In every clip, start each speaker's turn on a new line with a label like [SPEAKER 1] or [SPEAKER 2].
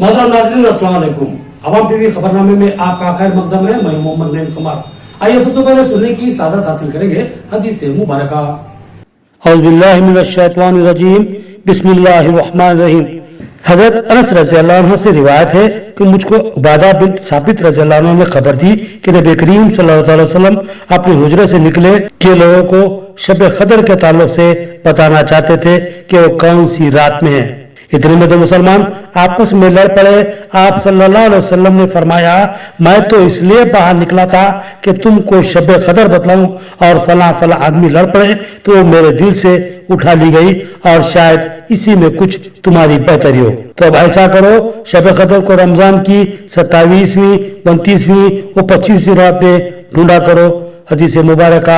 [SPEAKER 1] मोहतरम नाज़रीन अस्सलाम वालेकुम। अवाम टीवी खबरनामे में आपका खैर मकदम है। मैं मोहम्मद नईम कुमार। आइए सबसे पहले सुनने की सादत हासिल करेंगे हदीस मुबारक।
[SPEAKER 2] औज़ुबिल्लाहि मिनश्शैतानिर्रजीम, बिस्मिल्लाहिर्रहमानिर्रहीम। हजरत अनस रज़ियल्लाहु अन्हु से रिवायत है कि मुझको उबादा बिन साबित रज़ियल्लाहु अन्हु ने खबर दी कि नबी करीम सल्लल्लाहु अलैहि वसल्लम अपने हुजरे से निकले कि लोगों को शब कदर के ताल्लुक से बताना चाहते थे कि वो कौन सी रात में है। इतने में तो मुसलमान आपस में लड़ पड़े। आप सल्लल्लाहु अलैहि वसल्लम ने फरमाया, मैं तो इसलिए बाहर निकला था कि तुमको शब कदर बतलाऊं, और फला फला आदमी लड़ पड़े तो वो मेरे दिल से उठा ली गई और शायद इसी में कुछ तुम्हारी बेहतरी हो। तो अब ऐसा करो, शब कदर को रमजान की 27वीं, 29वीं और 25वीं रात में ढूंढा करो। हदीस मुबारक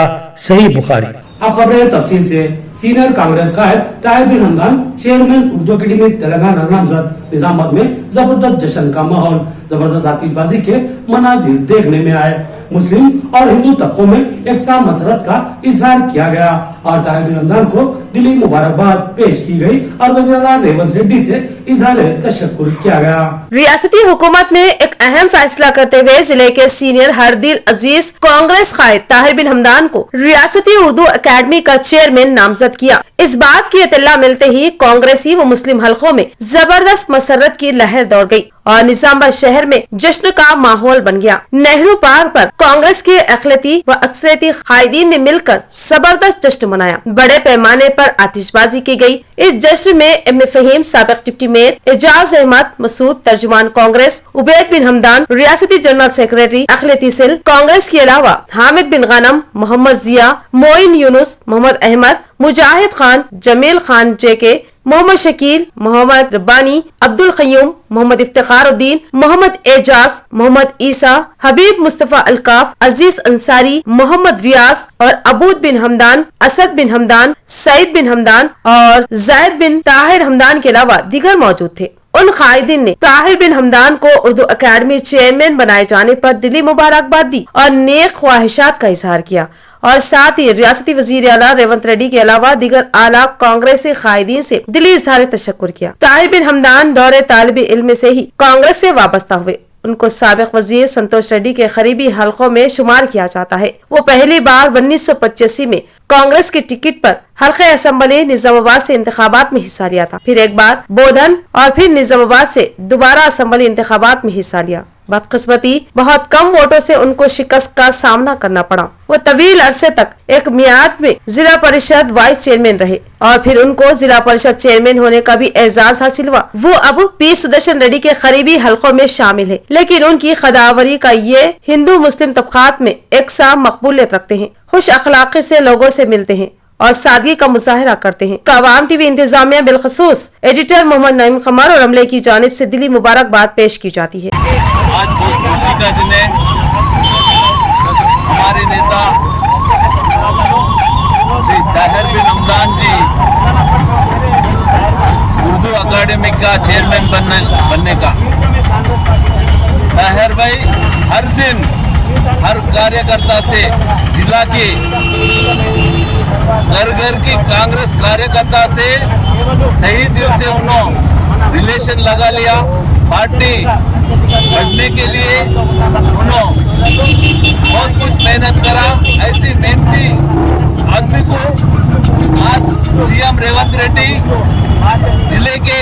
[SPEAKER 2] सही बुखारी।
[SPEAKER 1] अब खबरें तफसील से। सीनियर कांग्रेस कायद ताहिर बिन हमदान चेयरमैन उर्दू अकेडमी तेलंगाना नामजद निजामत में जबरदस्त जश्न का माहौल, जबरदस्त आतिशबाजी के मनाजिर देखने में आए। मुस्लिम और हिंदू तबकों में एकसा मसरत का इजहार किया गया और ताहिर बिन हमदान को दिली मुबारकबाद पेश की गई और वज़ीर-ए-आला रेवंत रेड्डी से इजहार तशक्कुर किया गया।
[SPEAKER 3] रियासती हुकूमत ने एक अहम फैसला करते हुए जिले के सीनियर हरदिल अजीज कांग्रेस कायद ताहिर बिन हमदान को रियासती उर्दू अकेडमी का चेयरमैन नामजद किया। इस बात की इत्तला मिलते ही कांग्रेसी व मुस्लिम हलकों में जबरदस्त मसरत की लहर दौड़ गई और निजामाबाद शहर में जश्न का माहौल बन गया। नेहरू पार्क पर कांग्रेस के अक़लियती व अक्सरियती कायदीन ने मिलकर जबरदस्त जश्न मनाया। बड़े पैमाने पर आतिशबाजी की गई। इस जश्न में इब्न फहीम साबिक डिप्टी मेयर, एजाज अहमद मसूद तर्जुमान कांग्रेस, उबैद बिन हमदान रियासती जनरल सेक्रेटरी अक़लियती सेल कांग्रेस के अलावा हामिद बिन गनम, मोहम्मद जिया, मोइन यूनुस, मोहम्मद अहमद, मुजाहिद खान, जमील खान जेके, मोहम्मद शकील, मोहम्मद रब्बानी, अब्दुल क़य्यूम, मोहम्मद इफ्तिखारुद्दीन, मोहम्मद एजाज, मोहम्मद ईसा, हबीब मुस्तफा अलकाफ, अजीज अंसारी, मोहम्मद रियाज और अबूद बिन हमदान, असद बिन हमदान, सईद बिन हमदान और जायद बिन ताहिर हमदान के अलावा दीगर मौजूद थे। उन कायदीन ने ताहिर बिन हमदान को उर्दू अकेडमी चेयरमैन बनाए जाने पर दिली मुबारकबाद दी और नेक ख्वाहिशात का इजहार किया और साथ ही रियासती वज़ीर-ए-आला रेवंत रेड्डी के अलावा दीगर आला कांग्रेसी कायदीन से दिली इजहार तशक्कुर किया। ताहिर बिन हमदान दौरे तालिबे इल्म से ही कांग्रेस से वाबस्ता हुए। उनको साबिक वजीर संतोष रेड्डी के करीबी हलकों में शुमार किया जाता है। वो पहली बार 1985 में कांग्रेस के टिकट पर हल्के असेंबली निजामाबाद से इंतखाबात में हिस्सा लिया था। फिर एक बार बोधन और फिर निजामाबाद से दोबारा असेंबली इंतखाबात में हिस्सा लिया। बदकिस्मती बहुत कम वोटों से उनको शिकस्त का सामना करना पड़ा। वो तवील अरसे तक एक मियाद में जिला परिषद वाइस चेयरमैन रहे और फिर उनको जिला परिषद चेयरमैन होने का भी एजाज हासिल हुआ। वो अब पी सुदर्शन रेड्डी के करीबी हलकों में शामिल है, लेकिन उनकी खदावरी का ये हिंदू मुस्लिम तबकात में एक सा मकबूलियत रखते हैं, खुश अखलाकी से लोगों से मिलते हैं और सादगी का मुजाहरा करते हैं। अवाम टीवी इंतजामिया बिलखसूस एडिटर मोहम्मद नईम कुमार और अमले की जानिब से दिली मुबारकबाद पेश की जाती है।
[SPEAKER 4] आज बहुत खुशी का दिन है। हमारे नेता श्री ताहिर बिन हमदान जी उर्दू अकादमी का चेयरमैन बनने का। ताहिर भाई हर दिन हर कार्यकर्ता से, जिला के घर घर की कांग्रेस कार्यकर्ता से सही दिल से उन्होंने रिलेशन लगा लिया। पार्टी बढ़ने के लिए उन्होंने बहुत कुछ मेहनत करा। ऐसी मेहनती आदमी को आज सीएम रेवंत रेड्डी, जिले के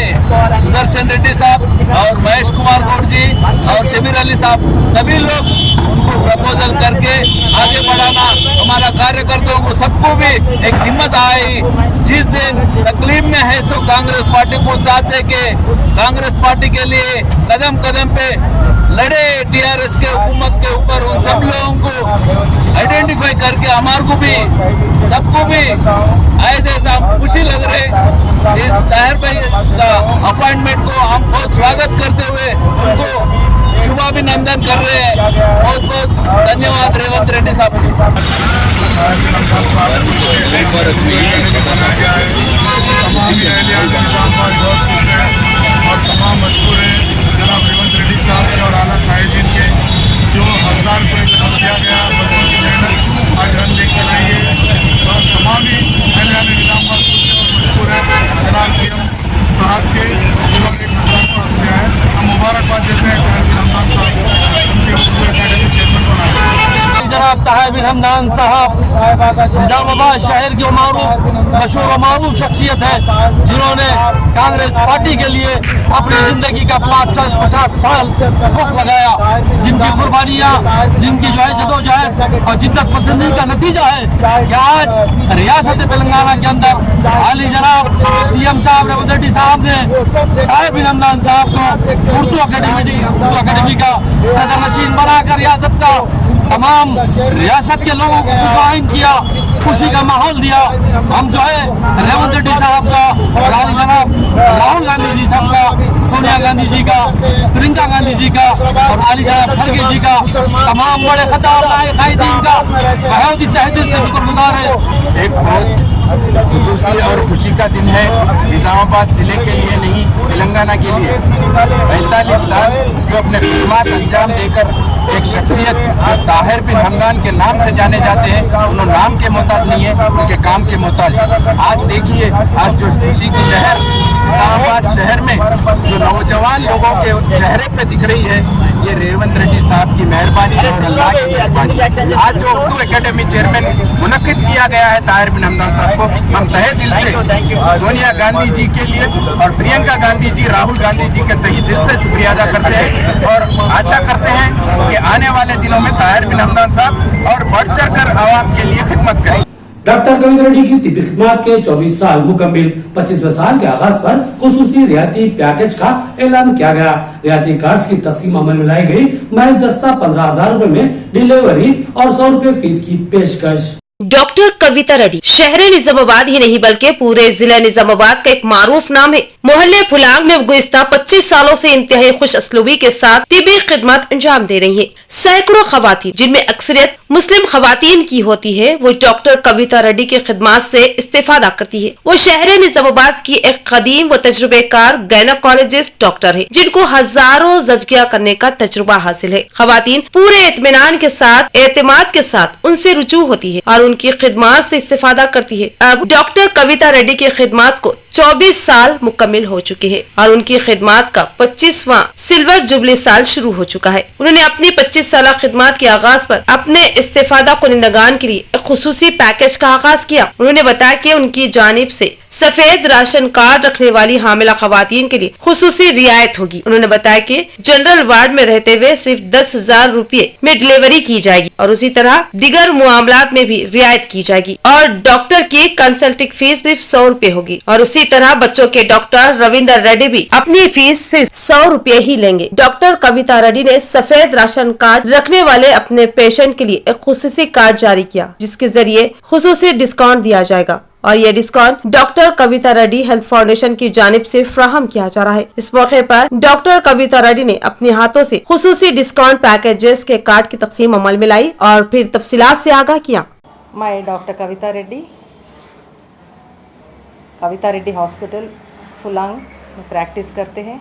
[SPEAKER 4] सुदर्शन रेड्डी साहब और महेश कुमार गौड़ जी और शबीर अली साहब, सभी लोग उनको प्रपोजल करके आगे बढ़ाना, हमारा कार्यकर्ताओं को सबको भी एक हिम्मत आई। जिस दिन तकलीफ में है सो कांग्रेस पार्टी को चाहते कि कांग्रेस पार्टी के लिए कदम कदम पे लड़े टीआरएस के हुकूमत के ऊपर। उन सब लोगों को आइडेंटिफाई करके हमारे को भी सबको भी ऐसा खुशी लग रहे। इस ताहिर भाई का अपॉइंटमेंट को हम बहुत स्वागत करते हुए उनको शुभाभिनंदन कर रहे हैं। बहुत बहुत धन्यवाद रेवंत रेड्डी साहब।
[SPEAKER 5] और तमाम मजबूर हैं जनाब रेवंत रेड्डी साहब के और आला कायदीन के जो हकदार को इंतजाम किया गया, बच्चों की मेहनत आज हम लेकर आएंगे और तमाम ही अहले निजाम मजबूर है जनाब सीएम साहब के जो एक हकदार को किया है। हम
[SPEAKER 6] हमदान साहब निजामाबाद शहर के मशहूर और मारूफ शख्सियत है, जिन्होंने कांग्रेस पार्टी के लिए अपनी जिंदगी का 50 साल वक्त लगाया, जिनकी कुर्बानियाँ, जिनकी जो है जदोजहद और जिद्दत पसंदी का नतीजा है कि आज रियासत तेलंगाना के अंदर आली जनाब CM साहब रेवंत रेड्डी साहब ने ताहिर बिन हमदान साहब को उर्दू अकेडमी का सदर नशीन बनाकर रियासत का तमाम रियासत के लोगों को मुतमईन किया, खुशी का माहौल दिया। हम जो है रेवंत रेड्डी साहब का और आली जनाब राहुल गांधी जी साहब का, सोनिया गांधी जी का, प्रियंका गांधी जी का और आली जनाब खड़गे जी का, तमाम बड़े खतार कायदीन का बहुत ही तहे दिल से शुक्रगुजार है।
[SPEAKER 7] एक बहुत खुशूसी और खुशी का दिन है निजामाबाद जिले के लिए नहीं, तेलंगाना के लिए। 45 साल जो अपने खिदमत अंजाम देकर एक शख्सियत ताहिर बिन हमदान के नाम से जाने जाते हैं, उन्होंने नाम के मोहताज नहीं है, उनके काम के मोहताज। आज देखिए, आज जो खुशी की लहर निजामाबाद शहर में जो नौजवान लोगों के चेहरे पे दिख रही है, ये रेवंत रेड्डी साहब की मेहरबानी और अल्लाह की मेहरबानी। आज जो उर्दू एकेडमी चेयरमैन मुनक्किद किया गया है ताहिर बिन हमदान साहब को, हम तहे दिल से सोनिया गांधी जी के लिए और प्रियंका गांधी जी, राहुल गांधी जी के तहे दिल से शुक्रिया अदा करते हैं और आशा करते हैं कि आने वाले दिनों में ताहिर बिन हमदान साहब और बढ़ चढ़ कर आवाम के लिए खिदमत करें।
[SPEAKER 1] डॉक्टर कविता रेड्डी की तिब्बी खिदमत के 24 साल मुकम्मिल 25वें साल के आगाज पर खुसूसी रियायती पैकेज का ऐलान किया गया। रियायती कार्ड की तकसीम अमल में लाई गई। महज दस्ता 15,000 रूपए में डिलीवरी और 100 रूपए फीस की पेशकश।
[SPEAKER 3] डॉक्टर कविता रेड्डी शहर निजामाबाद ही नहीं बल्कि पूरे जिला निजामाबाद का एक मारूफ नाम है। मोहल्ले फुलांग में गुज़िश्ता 25 सालों से इंतहाई खुश असलूबी के साथ तिब्बी खिदमत अंजाम दे रही हैं। सैकड़ों खवातीन, जिनमें अक्सरियत मुस्लिम खवातीन की होती है, वो डॉक्टर कविता रेड्डी की खिदमत से इस्तेफादा करती है। वो शहर निजामाबाद की एक कदीम व तजुर्बेकार गायनोकोलॉजिस्ट डॉक्टर है, जिनको हजारों जजकिया करने का तजुर्बा हासिल है। खवातीन पूरे इत्मीनान के साथ, एतमाद के साथ उनसे रुजू होती है और उनकी खिदमत से इस्तेफादा करती है। अब डॉक्टर कविता रेड्डी की खिदमत को 24 साल मुकम्मिल हो चुके हैं और उनकी खिदमत का 25वां सिल्वर जुबली साल शुरू हो चुका है। उन्होंने अपनी 25 साल खिदमत के आगाज पर अपने इस्तेफादा कुनिंदगान के लिए एक खुसूसी पैकेज का आगाज किया। उन्होंने बताया कि उनकी जानिब से सफेद राशन कार्ड रखने वाली हामिला खवातीन के लिए खुसूसी रियायत होगी। उन्होंने बताया कि जनरल वार्ड में रहते हुए सिर्फ 10,000 रूपए में डिलीवरी की जाएगी और उसी तरह दिगर मामलात में भी रियायत की जाएगी और डॉक्टर की कंसल्टिंग फीस सिर्फ 100 रूपए होगी और उसी तरह बच्चों के डॉक्टर रविंदर रेड्डी भी अपनी फीस सिर्फ 100 रूपए ही लेंगे। डॉक्टर कविता रेड्डी ने सफेद राशन कार्ड रखने वाले अपने पेशेंट के लिए एक खुसूसी कार्ड जारी किया, जिसके जरिए खुसूसी डिस्काउंट दिया जाएगा और ये डिस्काउंट डॉक्टर कविता रेड्डी हेल्थ फाउंडेशन की जानिब से फ्राहम किया जा रहा है। इस मौके पर डॉक्टर कविता रेड्डी ने अपने हाथों से खुसूसी डिस्काउंट पैकेजेस के कार्ड की तकसीम अमल में लाई और फिर तफसीलात से आगाह किया।
[SPEAKER 8] मैं डॉक्टर कविता रेड्डी हॉस्पिटल फुलांग में प्रैक्टिस करते हैं।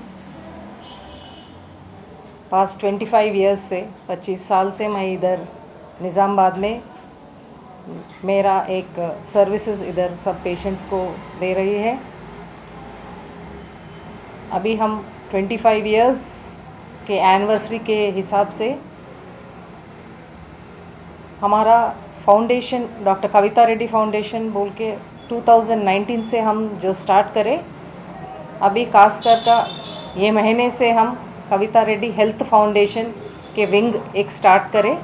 [SPEAKER 8] पास्ट 25 इयर्स से 25 साल से मैं इधर निज़ामाबाद में मेरा एक सर्विसेज इधर सब पेशेंट्स को दे रही है। अभी हम 25 इयर्स के एनिवर्सरी के हिसाब से हमारा फाउंडेशन डॉक्टर कविता रेड्डी फाउंडेशन बोल के 2019 से हम जो स्टार्ट करें, अभी खासकर का ये महीने से हम कविता रेड्डी हेल्थ फाउंडेशन के विंग एक स्टार्ट करें।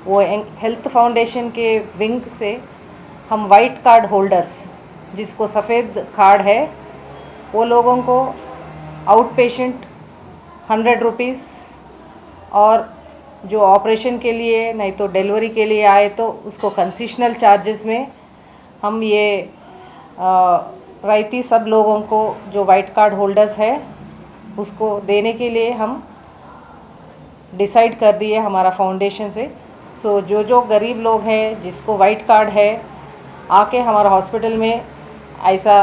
[SPEAKER 8] वो हेल्थ फाउंडेशन के विंग से हम वाइट कार्ड होल्डर्स, जिसको सफ़ेद कार्ड है, वो लोगों को आउट पेशेंट 100 रुपीज़ और जो ऑपरेशन के लिए नहीं तो डिलीवरी के लिए आए तो उसको कंसेशनल चार्जेस में हम ये रायती सब लोगों को जो वाइट कार्ड होल्डर्स है उसको देने के लिए हम डिसाइड कर दिए हमारा फाउंडेशन से। सो जो गरीब लोग हैं जिसको वाइट कार्ड है, आके हमारा हॉस्पिटल में ऐसा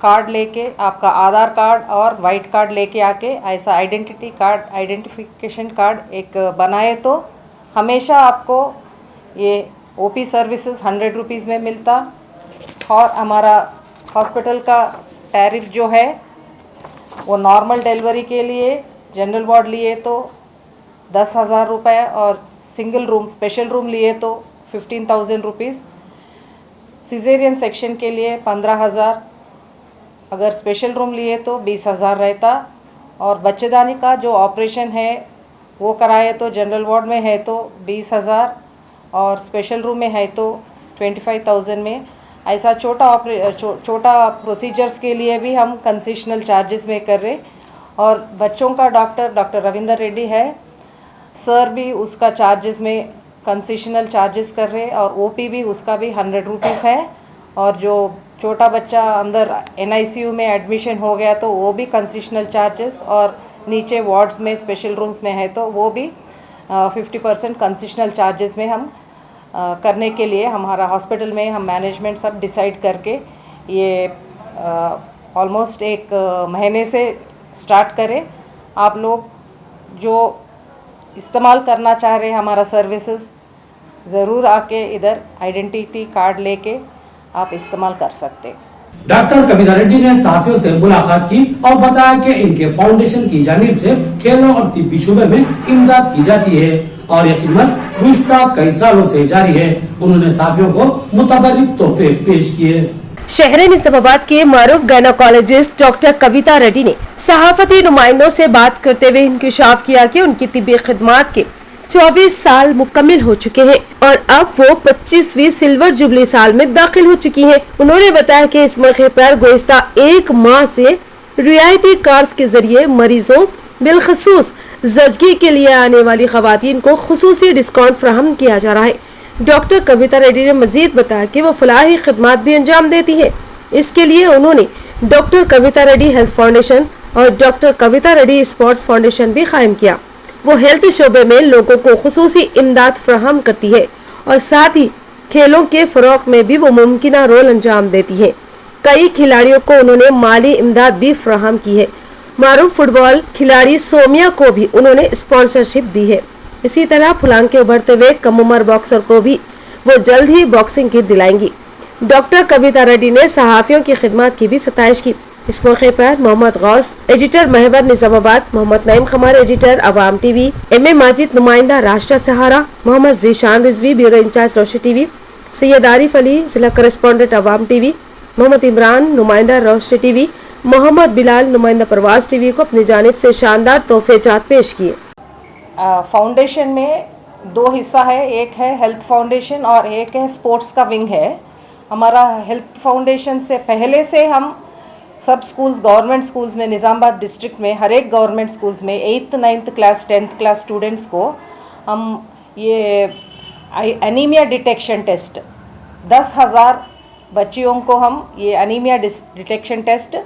[SPEAKER 8] कार्ड लेके, आपका आधार कार्ड और वाइट कार्ड लेके आके ऐसा आइडेंटिफिकेशन कार्ड एक बनाए तो हमेशा आपको ये ओपी सर्विसेज 100 रुपीज़ में मिलता। और हमारा हॉस्पिटल का टैरिफ जो है वो नॉर्मल डिलीवरी के लिए जनरल वार्ड लिए तो 10,000 रुपये और सिंगल रूम स्पेशल रूम लिए तो 15,000 रुपीज़, सिजेरियन सेक्शन के लिए 15,000, अगर स्पेशल रूम लिए तो 20,000 रहता, और बच्चेदानी का जो ऑपरेशन है वो कराए तो जनरल वार्ड में है तो 20,000 और स्पेशल रूम में है तो 25,000 में। ऐसा छोटा प्रोसीजर्स के लिए भी हम कंसेशनल चार्जेस में कर रहे। और बच्चों का डॉक्टर रविंदर रेड्डी है सर भी उसका चार्जेस में कंसेशनल चार्जेस कर रहे, और ओपी भी उसका भी 100 रुपीज़ है। और जो छोटा बच्चा अंदर NICU में एडमिशन हो गया तो वो भी कंसेशनल चार्जेस, और नीचे वार्ड्स में स्पेशल रूम्स में है तो वो भी 50% कंसेशनल चार्जेस में हम करने के लिए हमारा हॉस्पिटल में हम मैनेजमेंट सब डिसाइड करके ये ऑलमोस्ट एक महीने से स्टार्ट करें। आप लोग जो इस्तेमाल करना चाह रहे हैं हमारा सर्विसेज, ज़रूर आके इधर आइडेंटिटी कार्ड लेके आप इस्तेमाल कर सकते हैं।
[SPEAKER 1] डॉक्टर कविता रेड्डी ने सहाफियों से मुलाकात की और बताया कि इनके फाउंडेशन की जानिब से खेलों और तिब्बी शूबे में इमदाद की जाती है और यह खिदमत गुज़िश्ता कई सालों से जारी है। उन्होंने सहाफियों को मुतबर्रिक तोहफे पेश किए।
[SPEAKER 3] शहर निजामाबाद के मारूफ गायनोकोलॉजिस्ट डॉक्टर कविता रेड्डी ने सहाफती नुमाइंदों से बात करते हुए इंकशाफ किया कि उनकी तिब्बी खिदमात के 24 साल मुकम्मिल हो चुके हैं और अब वो 25वीं सिल्वर जुबली साल में दाखिल हो चुकी हैं। उन्होंने बताया कि इस मौके पर गुज़िश्ता 1 माह से रियायती कार्ड्स के जरिए मरीजों बिलखसूस जजगी के लिए आने वाली खवातीन को खुसूसी डिस्काउंट फराहम किया जा रहा है। डॉक्टर कविता रेड्डी ने मजीद बताया कि वो फलाही खिदमात भी अंजाम देती है। इसके लिए उन्होंने डॉक्टर कविता रेड्डी हेल्थ फाउंडेशन और डॉक्टर कविता रेड्डी स्पोर्ट्स फाउंडेशन भी कायम किया। वो हेल्थ शोबे में लोगों को खुसूसी इमदाद फराहम करती है और साथ ही खेलों के फरोग में भी वो मुमकिना रोल अंजाम देती है। कई खिलाड़ियों को उन्होंने माली इमदाद भी फराहम की है। मारूफ फुटबॉल खिलाड़ी सोमिया को भी उन्होंने स्पॉन्सरशिप दी है। इसी तरह फुलांग के उभरते हुए कम उम्र बॉक्सर को भी वो जल्द ही बॉक्सिंग किट दिलाएंगी। डॉक्टर कविता रेड्डी ने सहाफियों की खिदमत की भी सताइश की। इस मौके पर मोहम्मद गौस एडिटर महवर निजामाबाद, मोहम्मद नईम खमार एडिटर अवाम टीवी, M.A. माजिद नुमाइंदा राष्ट्र सहारा, मोहम्मद जीशान रिजवी ब्यूरो इंचार्ज रोशनी टीवी, सैयद आरिफ अली जिला करेस्पॉन्डेंट अवाम टीवी, मोहम्मद इमरान नुमाइंदा रोशनी टीवी, मोहम्मद बिलाल नुमाइंदा प्रवास टीवी को अपनी जानिब से शानदार तोहफेजात पेश किए।
[SPEAKER 8] फाउंडेशन में 2 हिस्सा है, एक है हेल्थ फाउंडेशन और एक है स्पोर्ट्स का विंग है। हमारा हेल्थ फाउंडेशन से पहले से हम सब स्कूल्स गवर्नमेंट स्कूल्स में निज़ामाबाद डिस्ट्रिक्ट में हर एक गवर्नमेंट स्कूल्स में 8th 9th class 10th class students को हम ये एनीमिया डिटेक्शन टेस्ट 10,000 बच्चियों को हम ये anaemia detection test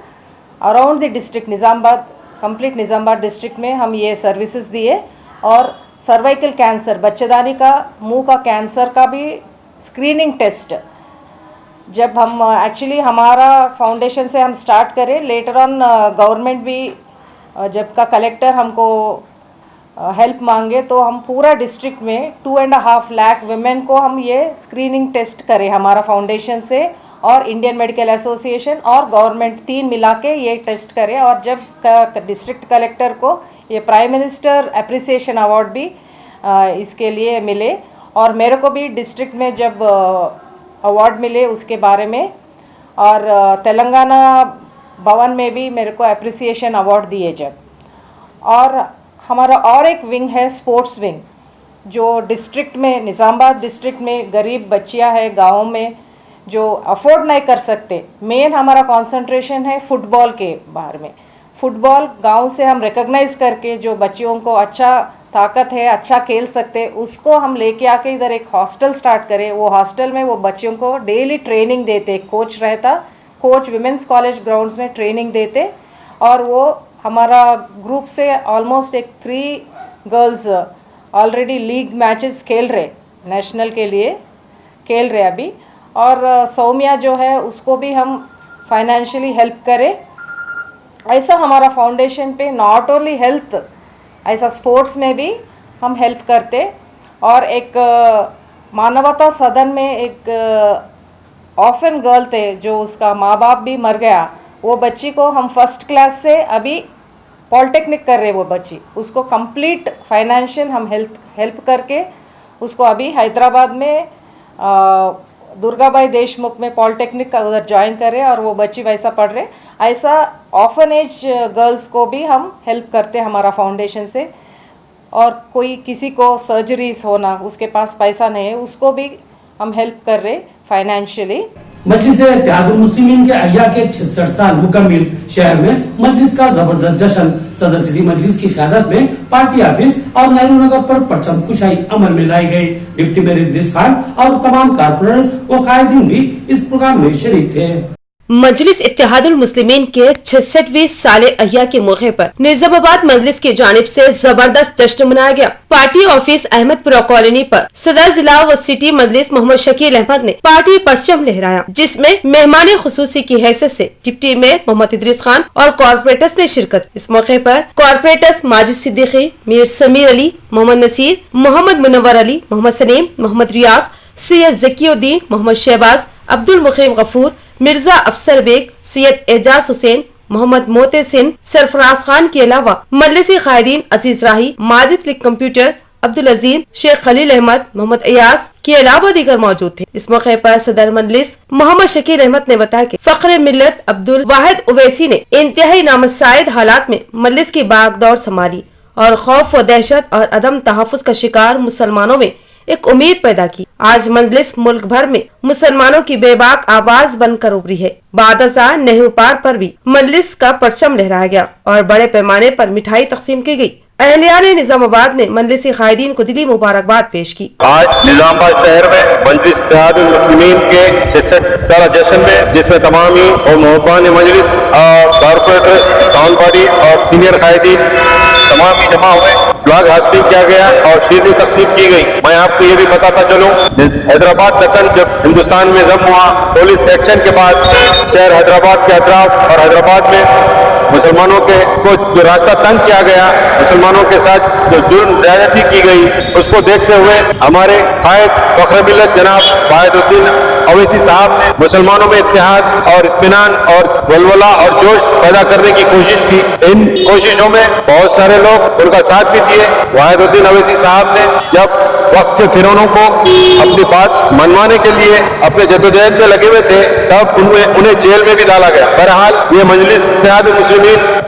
[SPEAKER 8] around the district Nizamabad complete Nizamabad district में हम ये सर्विसेज दिए। और सर्वाइकल कैंसर बच्चेदानी का मुंह का कैंसर का भी स्क्रीनिंग टेस्ट जब हम एक्चुअली हमारा फाउंडेशन से हम स्टार्ट करें, लेटर ऑन गवर्नमेंट भी जब का कलेक्टर हमको हेल्प मांगे तो हम पूरा डिस्ट्रिक्ट में 2.5 लाख वुमेन को हम ये स्क्रीनिंग टेस्ट करें हमारा फाउंडेशन से और इंडियन मेडिकल एसोसिएशन और गवर्नमेंट 3 मिला के ये टेस्ट करें। और जब डिस्ट्रिक्ट कलेक्टर को ये प्राइम मिनिस्टर अप्रिसिएशन अवार्ड भी इसके लिए मिले और मेरे को भी डिस्ट्रिक्ट में जब अवार्ड मिले उसके बारे में, और तेलंगाना भवन में भी मेरे को अप्रिसिएशन अवार्ड दिए जब। और हमारा और एक विंग है स्पोर्ट्स विंग जो डिस्ट्रिक्ट में निज़ामाबाद डिस्ट्रिक्ट में गरीब बच्चियां हैं गाँव में जो अफोर्ड नहीं कर सकते। मेन हमारा कंसंट्रेशन है फुटबॉल के बारे में। फुटबॉल गांव से हम रिकॉग्नाइज करके जो बच्चियों को अच्छा ताकत है अच्छा खेल सकते उसको हम लेके आके इधर एक हॉस्टल स्टार्ट करें। वो हॉस्टल में वो बच्चियों को डेली ट्रेनिंग देते, कोच रहता, कोच विमेंस कॉलेज ग्राउंड्स में ट्रेनिंग देते। और वो हमारा ग्रुप से ऑलमोस्ट एक 3 गर्ल्स ऑलरेडी लीग मैचेस खेल रहे, नेशनल के लिए खेल रहे अभी। और सौम्या जो है उसको भी हम फाइनेंशियली हेल्प करें। ऐसा हमारा फाउंडेशन पे नॉट ओनली हेल्थ, ऐसा स्पोर्ट्स में भी हम हेल्प करते। और एक मानवता सदन में एक ऑर्फन गर्ल थे जो उसका माँ बाप भी मर गया, वो बच्ची को हम 1st क्लास से अभी पॉलिटेक्निक कर रहे वो बच्ची, उसको कंप्लीट फाइनेंशियल हम हेल्प करके उसको अभी हैदराबाद में दुर्गाबाई देशमुख में पॉलिटेक्निक का उधर ज्वाइन कर रहे हैं और वो बच्ची वैसा पढ़ रहे। ऐसा ऑर्फनेज गर्ल्स को भी हम हेल्प करते हैं हमारा फाउंडेशन से। और कोई किसी को सर्जरीज होना, उसके पास पैसा नहीं है, उसको भी हम हेल्प कर रहे फाइनेंशियली।
[SPEAKER 1] मजलिस इत्तेहादुल मुस्लिमीन के अहिया के 66 साल मुकम्मिल शहर में मजलिस का जबरदस्त जश्न। सदर सिटी मजलिस की क़यादत में पार्टी ऑफिस और नेहरू नगर पर परचम कुशाई अमल में लाई गई। डिप्टी मेयर इदरीस खान और तमाम कारपोरेटर्स व कायदीन भी इस प्रोग्राम में शरीक थे।
[SPEAKER 3] मजलिस इत्तेहादुल मुस्लिमीन के 66वीं साले अहिया के मौके पर निजामाबाद मजलिस की जानिब से जबरदस्त जश्न मनाया गया। पार्टी ऑफिस अहमदपुरा कॉलोनी पर सदर जिला व सिटी मजलिस मोहम्मद शकील अहमद ने पार्टी परचम लहराया, जिसमें मेहमान खुसूसी की हैसियत से डिप्टी मेयर मोहम्मद इदरीस खान और कॉर्पोरेटर्स ने शिरकत। इस मौके पर कॉर्पोरेटर्स माजिद सिद्दीकी, मीर समीर अली, मोहम्मद नसीर, मोहम्मद मुनव्वर अली, मोहम्मद सलीम, मोहम्मद रियाज, सैयद ज़कीउद्दीन, मोहम्मद शहबाज, अब्दुल मुकीम गफूर, मिर्जा अफसर बेग, सैयद एजाज हुसैन, मोहम्मद मोतेसिन, सरफराज खान के अलावा मजलिसी कायदीन अजीज राही, माजिद लिक कंप्यूटर, अब्दुल अजीज, शेख खलील अहमद, मोहम्मद अयास के अलावा दीगर मौजूद थे। इस मौके पर सदर मजलिस मोहम्मद शकील अहमद ने बताया कि फख्र मिल्लत अब्दुल वाहिद उवैसी ने इंतहाई नामुसाइद हालात में मजलिस की बागडोर संभाली और खौफ व दहशत और अदम तहफ़्फ़ुज़ का शिकार मुसलमानों में एक उम्मीद पैदा की। आज मजलिस मुल्क भर में मुसलमानों की बेबाक आवाज बनकर उभरी है। बादशाह नेहरू पार्क पर भी मजलिस का परचम लहराया गया और बड़े पैमाने पर मिठाई तकसीम की गई। अहलियान निजामाबाद ने मजलिसी कायदीन को दिली मुबारकबाद पेश की।
[SPEAKER 9] आज निजामाबाद शहर में मजलिस इत्तेहादुल मुस्लिमीन के 66 साल जश्न में, जिसमें तमामी और मोहब्बान मजलिस और कॉर्पोरेटर्स, टाउन बॉडी और सीनियर कायदीन तमाम ही जमा हुए, फ्लैग हासिल किया गया और शीरनी तकसीम की गई। मैं आपको ये भी बताता चलूं, हैदराबाद दक्कन जब हिंदुस्तान में जम हुआ, पुलिस एक्शन के बाद शहर हैदराबाद के अतराफ और हैदराबाद में मुसलमानों के को जो रास्ता तंग किया गया, मुसलमानों के साथ जो जुर्म ज्यादती की गई, उसको देखते हुए हमारे कायद फख्र मिल्लत जनाब वाहिदुद्दीन अवैसी साहब ने मुसलमानों में इत्तेहाद और इत्मीनान और वलवला और जोश पैदा करने की कोशिश की। इन कोशिशों में बहुत सारे लोग उनका साथ भी दिए। वाहिदुद्दीन अवैसी साहब ने जब वक्त के फिरौनों को अपनी बात मनवाने के लिए अपने जद्दोजहद में लगे हुए थे, तब उन्हें जेल में भी डाला गया। बहरहाल ये मजलिस इत्तेहादुल मुस्लिमीन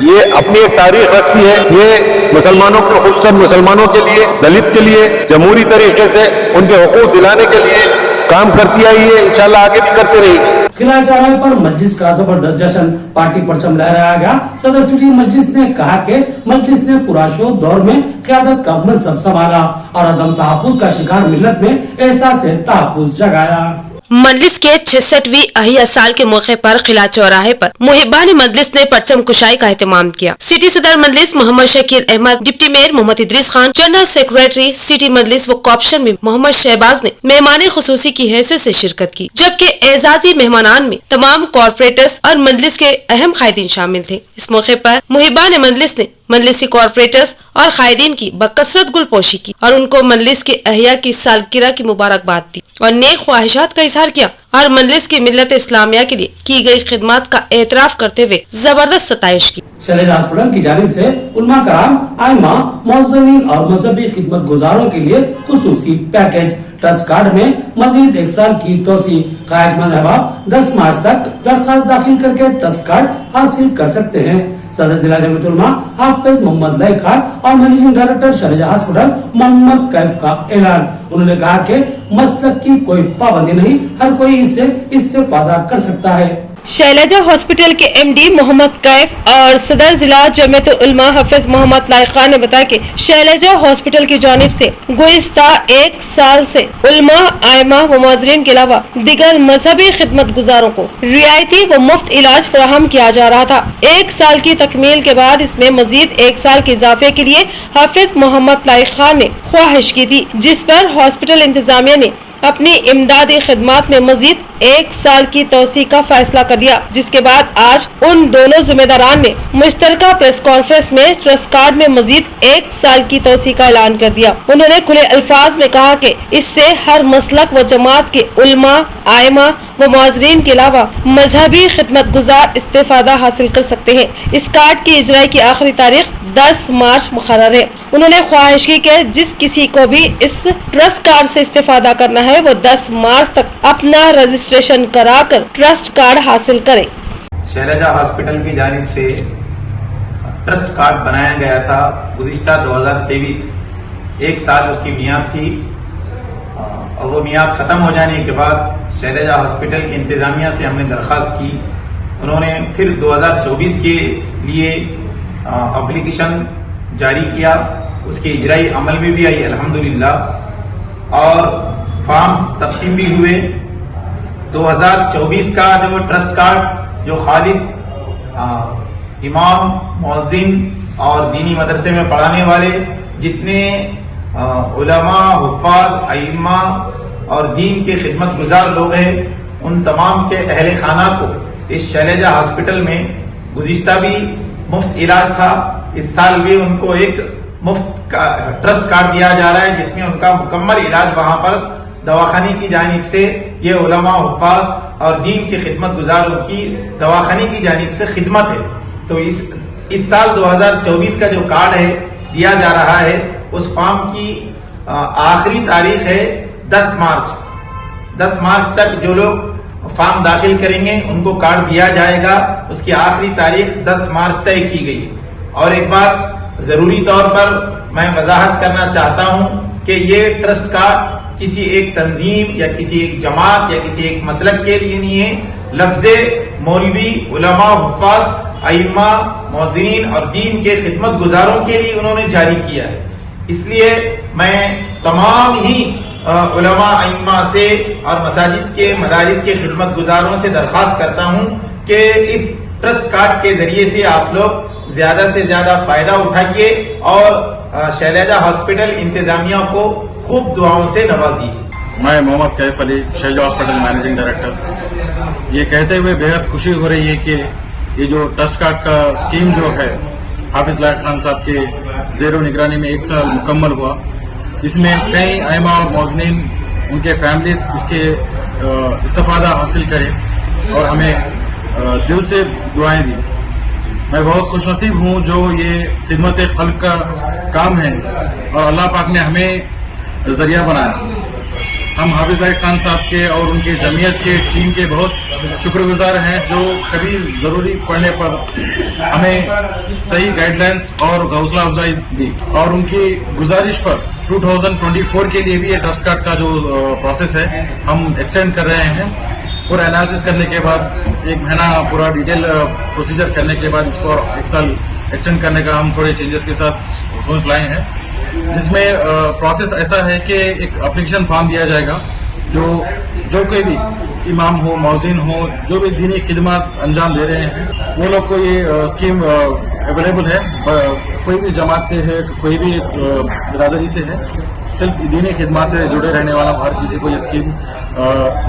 [SPEAKER 9] ये अपनी एक तारीख रखती है। ये मुसलमानों के, खुसूसन मुसलमानों के लिए, दलित के लिए जमहूरी तरीके से उनके हुकूक दिलाने के लिए काम करती आई है, इंशाल्लाह आगे भी करते रहेगी।
[SPEAKER 1] किला चौराहे पर मजलिस का जबरदस्त जश्न, पार्टी परचम लहराया गया। सदर सिटी मजलिस ने कहा कि मजलिस ने पुराशो दौर में क़यादत का मनसब संभाला और अदम तहफ़्फ़ुज़ का शिकार मिल्लत में एहसास तहफ़्फ़ुज़ जगाया।
[SPEAKER 3] मजलिस के 66वीं अहिया साल के मौके पर किला चौराहे पर मुहिब्बान मजलिस ने परचम कुशाई का एहतमाम किया। सिटी सदर Majlis Mohammed Shakeel Ahmed, deputy mayor Mohammed Idris Khan, general secretary city Majlis व कॉप्शन में मोहम्मद शहबाज ने मेहमान खुसूसी की हैसियत से शिरकत की, जबकि एजाजी मेहमानान में तमाम कॉर्पोरेटर्स और मजलिस के अहम कायदीन शामिल थे। इस मौके पर मुहिब्बान मजलिस ने मजलिसी कॉर्पोरेटर्स और कायदीन की बकसरत गुलपोशी की और उनको मजलिस के अहिया की सालगिरह की मुबारकबाद दी और नेक ख्वाहिशात का इजहार किया और मजलिस की मिल्लत इस्लामिया के लिए की गई खिदमत का एतराफ करते हुए जबरदस्त सताइश की।
[SPEAKER 1] शैलेज हॉस्पिटल की जानिब से उलमा कराम, आइमा, मुअज्जिनीन और मजहबी खिदमत गुजारों के लिए खुसूसी पैकेज। ट्रस्ट कार्ड में मजीद 1 साल की तोसी। ख्वाहिशमंद अहबाब 10 मार्च तक दरखास्त दाखिल करके ट्रस्ट कार्ड हासिल कर सकते हैं। सदर जिला जमीयत उलमा हाफिज मोहम्मद लई खान और managing director Shailaj hospital Mohammed Kaif का ऐलान। उन्होंने कहा कि मसलक की कोई पाबंदी नहीं, हर कोई इससे फायदा कर सकता है।
[SPEAKER 3] शैलजा हॉस्पिटल के एमडी मोहम्मद कैफ और सदर जिला जमीयत उलमा हाफिज मोहम्मद लाई खान ने बताया कि शैलजा हॉस्पिटल की जानिब से गुज़िश्ता 1 साल से उलमा, आइमा व मुअज्जिरीन के अलावा दिगर मजहबी खिदमत गुजारों को रियायती व मुफ्त इलाज फराहम किया जा रहा था। 1 साल की तकमील के बाद इसमें मजीद 1 साल के इजाफे के लिए हाफिज मोहम्मद लाई खान ने ख्वाहिश की थी, जिस पर हॉस्पिटल इंतजामिया ने अपनी इमदादी खिदमत में मजीद 1 साल की तोसी का फैसला कर दिया, जिसके बाद आज उन दोनों जिम्मेदारान ने मुश्तरका प्रेस कॉन्फ्रेंस में ट्रस्ट कार्ड में मजीद 1 साल की तोसी का ऐलान कर दिया। उन्होंने खुले अल्फाज में कहा कि इससे हर मसलक व जमात के उलमा, आइमा व मुअज्जिरीन के अलावा मजहबी खिदमत गुजार इस्तेफादा हासिल कर सकते हैं। इस कार्ड की इजराई की आखिरी तारीख 10 मार्च मुकर्रर है। उन्होंने ख्वाहिश की कि जिस किसी को भी इस ट्रस्ट कार्ड से इस्तेफादा करना है वो 10 मार्च तक अपना रजिस्ट्रेशन कराकर ट्रस्ट कार्ड हासिल करे।
[SPEAKER 10] शैलजा हॉस्पिटल की जानिब से ट्रस्ट कार्ड बनाया गया था गुज़िश्ता 2023, 1 साल उसकी मियाद थी और वो मियाद ख़त्म हो जाने के बाद शैलजा हॉस्पिटल की इंतज़ामिया से हमने दरख्वास्त की। उन्होंने फिर 2024 के लिए एप्लीकेशन जारी किया, उसके इजराई अमल में भी आई अल्हम्दुलिल्लाह और फॉर्म्स तक़सीम भी हुए। 2024 का जो ट्रस्ट कार्ड जो खालिस इमाम, मुअज्जिन और दीनी मदरसे में पढ़ाने वाले जितने उलमा, हुफ़ाज़, अइम्मा और दीन के खिदमत गुजार लोग हैं, उन तमाम के अहले खाना को इस शैलजा हॉस्पिटल में गुज़िश्ता भी मुफ्त इलाज था, इस साल भी उनको एक मुफ्त ट्रस्ट कार्ड दिया जा रहा है जिसमें उनका मुकम्मल इलाज वहां पर दवाखाने की जानिब से ये उलमा, हुफ़ाज़ और दीन के खिदमत गुजारों की दवाखाने की जानिब से खिदमत है। तो इस साल 2024 का जो कार्ड है दिया जा रहा है, उस फॉर्म की आखिरी तारीख है 10 मार्च। 10 मार्च तक जो लोग फॉर्म दाखिल करेंगे उनको कार्ड दिया जाएगा। उसकी आखिरी तारीख 10 मार्च तय की गई है। और एक बात जरूरी तौर पर मैं वजाहत करना चाहता हूं कि ये ट्रस्ट कार्ड किसी एक तंजीम या किसी एक जमात या किसी एक मसलक के लिए नहीं है। लफ्ज़े मौलवी, उलमा, हुफ़ाज़, अइम्मा, मुअज्जिनीन और दीन के खिदमत गुजारों के लिए उन्होंने जारी किया है। इसलिए मैं तमाम ही उलमा, अइम्मा से और मसाजिद के मदारिस के खिदमत गुजारों से दरख्वास्त करता हूं कि इस ट्रस्ट कार्ड के जरिए से आप लोग ज्यादा से ज्यादा फायदा उठाइए और शैलजा हॉस्पिटल इंतजामिया को खूब दुआओं से नवाजिए।
[SPEAKER 7] मैं Mohammed Kaif Ali, Shailaja hospital managing director. ये कहते हुए बेहद खुशी हो रही है कि ये जो ट्रस्ट कार्ड का स्कीम जो है हाफिज लायक खान साहब के ज़ेरो निगरानी में 1 साल मुकम्मल हुआ, जिसमें कई आइमा और मौजनीन उनके फैमिलीज इसके इस्तेफादा हासिल करें और हमें दिल से दुआएं दी। मैं बहुत खुशनसीब हूँ जो ये खिदमत खल्क का काम है और अल्लाह पाक ने हमें जरिया बनाया। हम हाफिज लायक खान साहब के और उनके जमीयत के टीम के बहुत शुक्रगुजार हैं जो कभी ज़रूरी पड़ने पर हमें सही गाइडलाइंस और हौसला अफजाई दी। और उनकी गुजारिश पर 2024 के लिए भी ये ट्रस्ट कार्ड का जो प्रोसेस है हम एक्सटेंड कर रहे हैं। पूरा एनालिसिस करने के बाद 1 महीना पूरा डिटेल प्रोसीजर करने के बाद इसको 1 साल एक्सटेंड करने का हम थोड़े चेंजेस के साथ सोच लाए हैं, जिसमें प्रोसेस ऐसा है कि एक एप्लीकेशन फॉर्म दिया जाएगा जो कोई भी इमाम हो, मौज़िन हो, जो भी दीनी खिदमत अंजाम दे रहे हैं वो लोग को ये स्कीम अवेलेबल है। कोई भी जमात से है, कोई भी बिरादरी से है, सिर्फ दीनी खिदमत से जुड़े रहने वाला हर किसी को ये स्कीम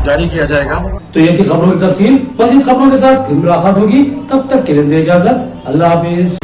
[SPEAKER 7] जारी किया जाएगा।
[SPEAKER 1] तो ये थी खबरों की तफसील। मज़ीद खबरों के साथ फिर मुलाकात होगी, तब तक के लिए इजाजत। अल्लाह हाफिज।